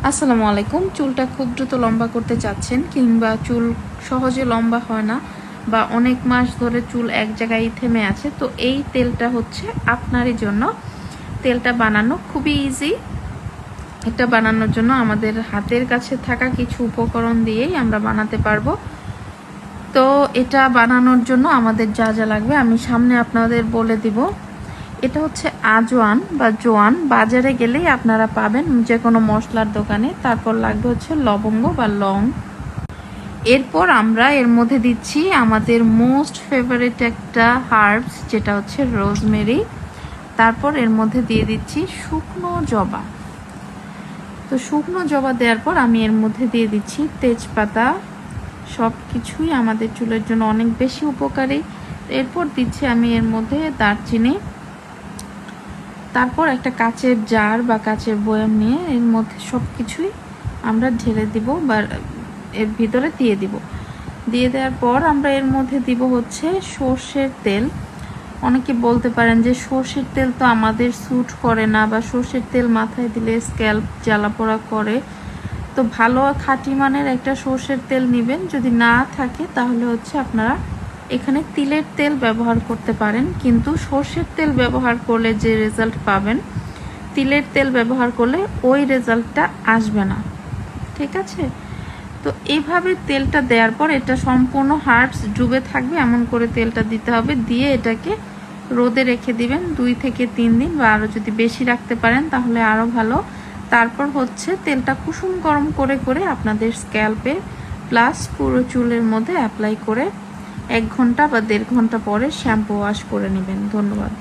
আসসালামু আলাইকুম। চুলটা খুব দ্রুত লম্বা করতে চাচ্ছেন কিংবা চুল সহজে লম্বা হয় না বা অনেক মাস ধরে চুল এক জায়গায় থেমে আছে, তো এই তেলটা হচ্ছে আপনারই জন্য। তেলটা বানানো খুবই ইজি। এটা বানানোর জন্য আমাদের হাতের কাছে থাকা কিছু উপকরণ দিয়েই আমরা বানাতে পারবো। তো এটা বানানোর জন্য আমাদের যা যা লাগবে আমি সামনে আপনাদের বলে দিব। এটা হচ্ছে আজওয়ান বা জোয়ান, বাজারে গেলেই আপনারা পাবেন যে কোনো মশলার দোকানে। তারপর লাগবে হচ্ছে লবঙ্গ বা লং। এরপর আমরা এর মধ্যে দিচ্ছি আমাদের মোস্ট ফেভারিট একটা হার্বস, যেটা হচ্ছে রোজমেরি। তারপর এর মধ্যে দিয়ে দিচ্ছি শুকনো জবা। তো শুকনো জবা দেওয়ার পর আমি এর মধ্যে দিয়ে দিচ্ছি তেজপাতা। সব কিছুই আমাদের চুলের জন্য অনেক বেশি উপকারী। এরপর দিচ্ছি আমি এর মধ্যে দারচিনি। তারপর একটা কাচের জার বা কাচের বয়াম নিয়ে এর মধ্যে সব কিছুই আমরা ঢেলে দিব বা এর ভিতরে দিয়ে দিব। দিয়ে দেওয়ার পর আমরা এর মধ্যে দিব হচ্ছে সর্ষের তেল। অনেকে বলতে পারেন যে সর্ষের তেল তো আমাদের স্যুট করে না বা সর্ষের তেল মাথায় দিলে স্ক্যাল্প জ্বালাপোড়া করে। তো ভালো খাঁটি মানের একটা সর্ষের তেল নেবেন। যদি না থাকে তাহলে হচ্ছে আপনারা এখানে তিলের তেল ব্যবহার করতে পারেন, কিন্তু সর্ষের তেল ব্যবহার করলে যে রেজাল্ট পাবেন তিলের তেল ব্যবহার করলে ওই রেজাল্টটা আসবে না। ঠিক আছে? তো এইভাবে তেলটা দেওয়ার পর এটা সম্পূর্ণ হার্বস ডুবে থাকবে, এমন করে তেলটা দিতে হবে। দিয়ে এটাকে রোদে রেখে দিবেন 2 থেকে 3 দিন, বা আরও যদি বেশি রাখতে পারেন তাহলে আরও ভালো। তারপর হচ্ছে তেলটা কুসুম গরম করে করে আপনাদের স্ক্যাল্পে প্লাস পুরো চুলের মধ্যে অ্যাপ্লাই করে 1 ঘন্টা বা 1.5 ঘন্টা পরে শ্যাম্পু ওয়াশ করে নেবেন। ধন্যবাদ।